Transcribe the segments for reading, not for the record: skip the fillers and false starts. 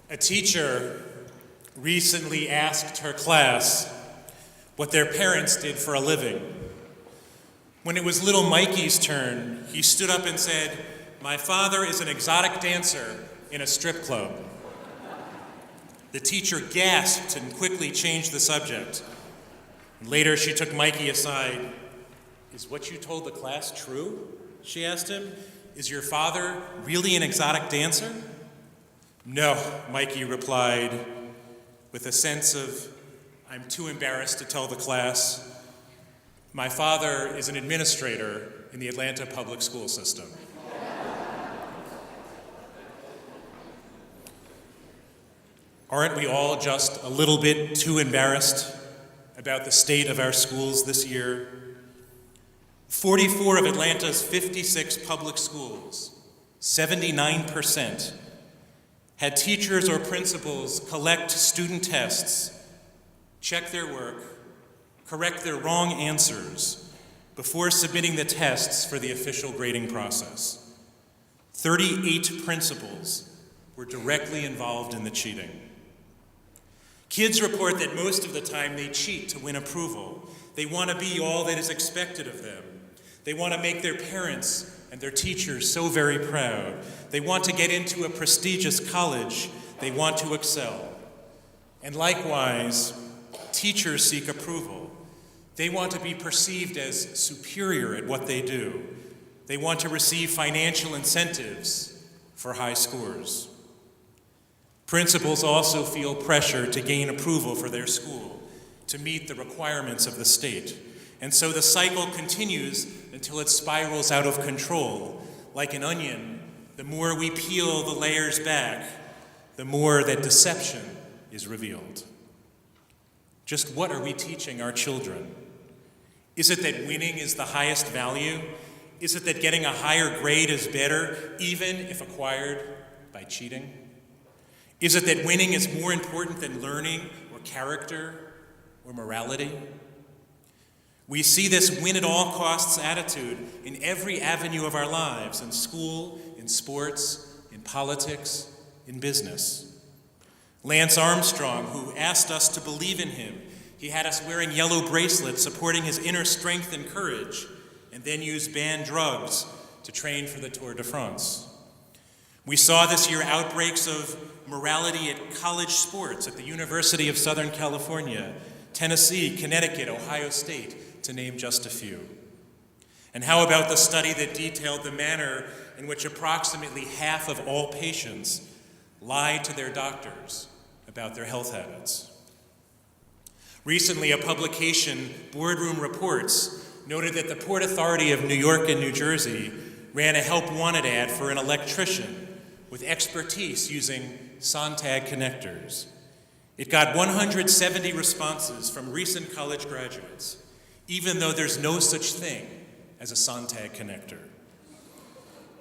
A teacher recently asked her class what their parents did for a living. When it was little Mikey's turn, he stood up and said, "My father is an exotic dancer in a strip club." The teacher gasped and quickly changed the subject. Later, she took Mikey aside. "Is what you told the class true?" she asked him. "Is your father really an exotic dancer?" "No," Mikey replied, with a sense of, "I'm too embarrassed to tell the class. My father is an administrator in the Atlanta public school system." Aren't we all just a little bit too embarrassed about the state of our schools this year? 44 of Atlanta's 56 public schools, 79%, had teachers or principals collect student tests, check their work, correct their wrong answers before submitting the tests for the official grading process. 38 principals were directly involved in the cheating. Kids report that most of the time they cheat to win approval. They want to be all that is expected of them. They want to make their parents and their teachers so very proud. They want to get into a prestigious college. They want to excel. And likewise, teachers seek approval. They want to be perceived as superior at what they do. They want to receive financial incentives for high scores. Principals also feel pressure to gain approval for their school, to meet the requirements of the state. And so the cycle continues until it spirals out of control. Like an onion, the more we peel the layers back, the more that deception is revealed. Just what are we teaching our children? Is it that winning is the highest value? Is it that getting a higher grade is better, even if acquired by cheating? Is it that winning is more important than learning or character or morality? We see this win-at-all-costs attitude in every avenue of our lives, in school, in sports, in politics, in business. Lance Armstrong, who asked us to believe in him, he had us wearing yellow bracelets supporting his inner strength and courage, and then used banned drugs to train for the Tour de France. We saw this year outbreaks of morality at college sports at the University of Southern California, Tennessee, Connecticut, Ohio State, to name just a few. And how about the study that detailed the manner in which approximately half of all patients lie to their doctors about their health habits? Recently, a publication, Boardroom Reports, noted that the Port Authority of New York and New Jersey ran a help wanted ad for an electrician with expertise using Sontag connectors. It got 170 responses from recent college graduates, even though there's no such thing as a Sontag connector.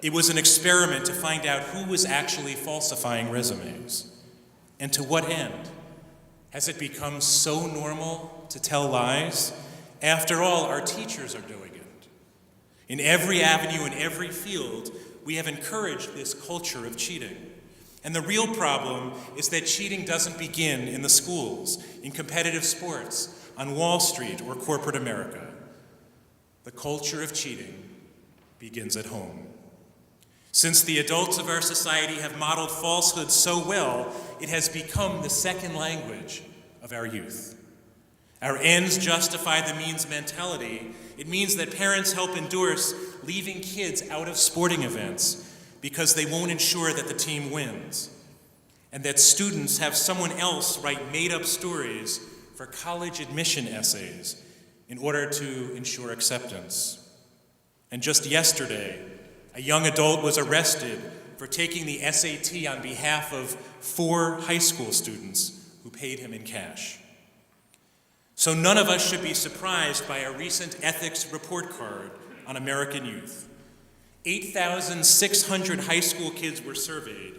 It was an experiment to find out who was actually falsifying resumes, and to what end. Has it become so normal to tell lies? After all, our teachers are doing it. In every avenue, in every field, we have encouraged this culture of cheating. And the real problem is that cheating doesn't begin in the schools, in competitive sports, on Wall Street, or corporate America. The culture of cheating begins at home. Since the adults of our society have modeled falsehood so well, it has become the second language of our youth. Our ends justify the means mentality. It means that parents help endorse leaving kids out of sporting events because they won't ensure that the team wins, and that students have someone else write made-up stories for college admission essays in order to ensure acceptance. And just yesterday, a young adult was arrested for taking the SAT on behalf of 4 high school students who paid him in cash. So none of us should be surprised by a recent ethics report card on American youth. 8,600 high school kids were surveyed,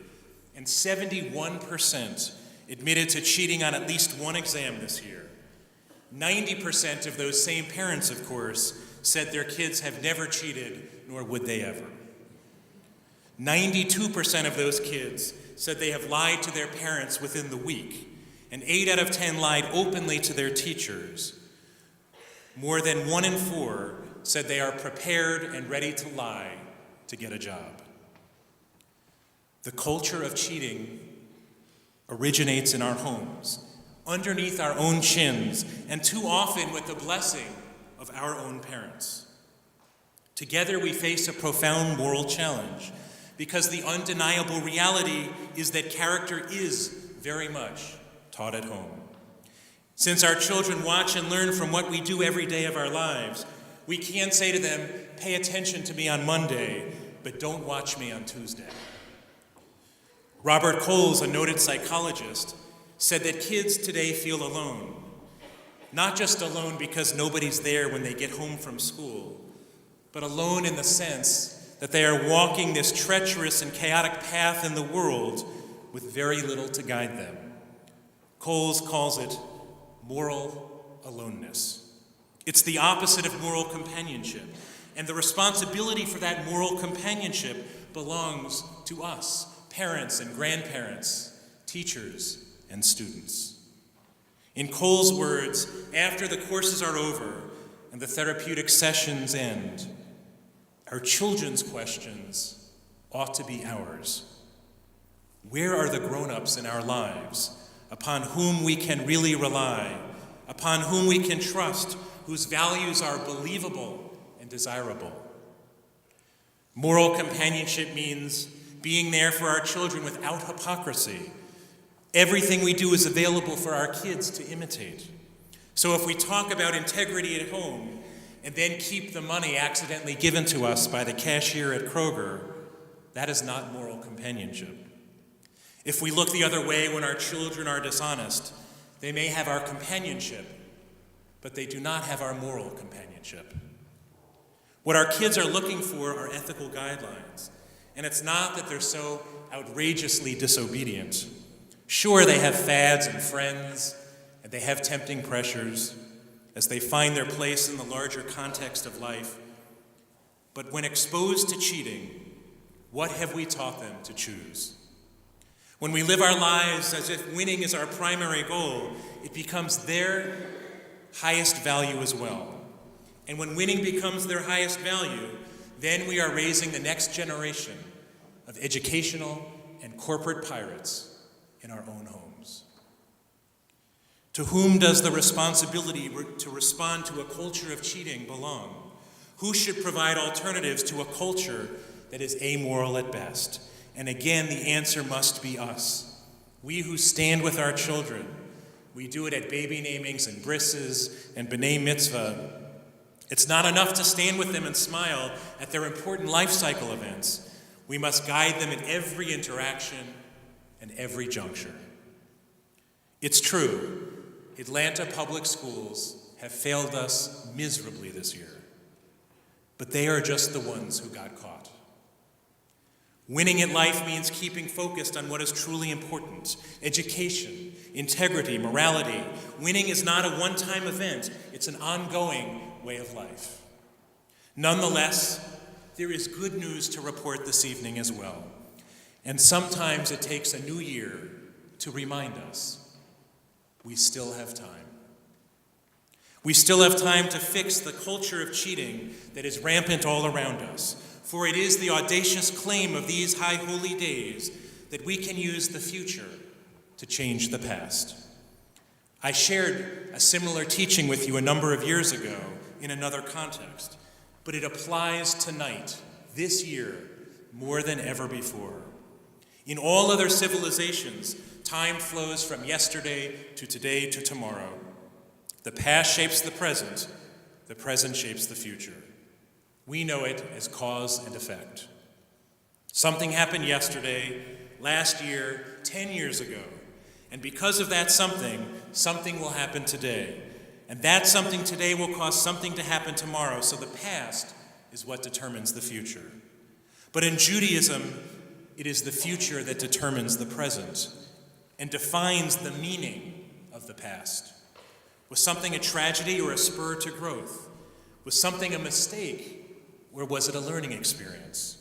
and 71% admitted to cheating on at least one exam this year. 90% of those same parents, of course, said their kids have never cheated, nor would they ever. 92% of those kids said they have lied to their parents within the week, and 8 out of 10 lied openly to their teachers. More than 1 in 4 said they are prepared and ready to lie to get a job. The culture of cheating originates in our homes, underneath our own chins, and too often with the blessing of our own parents. Together we face a profound moral challenge, because the undeniable reality is that character is very much taught at home. Since our children watch and learn from what we do every day of our lives, we can't say to them, "Pay attention to me on Monday, but don't watch me on Tuesday." Robert Coles, a noted psychologist, said that kids today feel alone, not just alone because nobody's there when they get home from school, but alone in the sense that they are walking this treacherous and chaotic path in the world with very little to guide them. Coles calls it moral aloneness. It's the opposite of moral companionship, and the responsibility for that moral companionship belongs to us, parents and grandparents, teachers and students. In Coles' words, after the courses are over and the therapeutic sessions end, our children's questions ought to be ours. Where are the grown-ups in our lives upon whom we can really rely, upon whom we can trust, whose values are believable and desirable? Moral companionship means being there for our children without hypocrisy. Everything we do is available for our kids to imitate. So if we talk about integrity at home and then keep the money accidentally given to us by the cashier at Kroger, that is not moral companionship. If we look the other way when our children are dishonest, they may have our companionship, but they do not have our moral companionship. What our kids are looking for are ethical guidelines, and it's not that they're so outrageously disobedient. Sure, they have fads and friends, and they have tempting pressures as they find their place in the larger context of life. But when exposed to cheating, what have we taught them to choose? When we live our lives as if winning is our primary goal, it becomes their highest value as well. And when winning becomes their highest value, then we are raising the next generation of educational and corporate pirates in our own homes. To whom does the responsibility to respond to a culture of cheating belong? Who should provide alternatives to a culture that is amoral at best? And again, the answer must be us. We who stand with our children. We do it at baby namings and brisses and b'nai mitzvah. It's not enough to stand with them and smile at their important life cycle events. We must guide them in every interaction and every juncture. It's true, Atlanta public schools have failed us miserably this year, but they are just the ones who got caught. Winning at life means keeping focused on what is truly important: education, integrity, morality. Winning is not a one-time event, it's an ongoing way of life. Nonetheless, there is good news to report this evening as well. And sometimes it takes a new year to remind us we still have time. We still have time to fix the culture of cheating that is rampant all around us. For it is the audacious claim of these high holy days that we can use the future to change the past. I shared a similar teaching with you a number of years ago in another context, but it applies tonight, this year, more than ever before. In all other civilizations, time flows from yesterday to today to tomorrow. The past shapes the present shapes the future. We know it as cause and effect. Something happened yesterday, last year, 10 years ago, and because of that something will happen today. And that something today will cause something to happen tomorrow, so the past is what determines the future. But in Judaism, it is the future that determines the present and defines the meaning of the past. Was something a tragedy or a spur to growth? Was something a mistake, or was it a learning experience?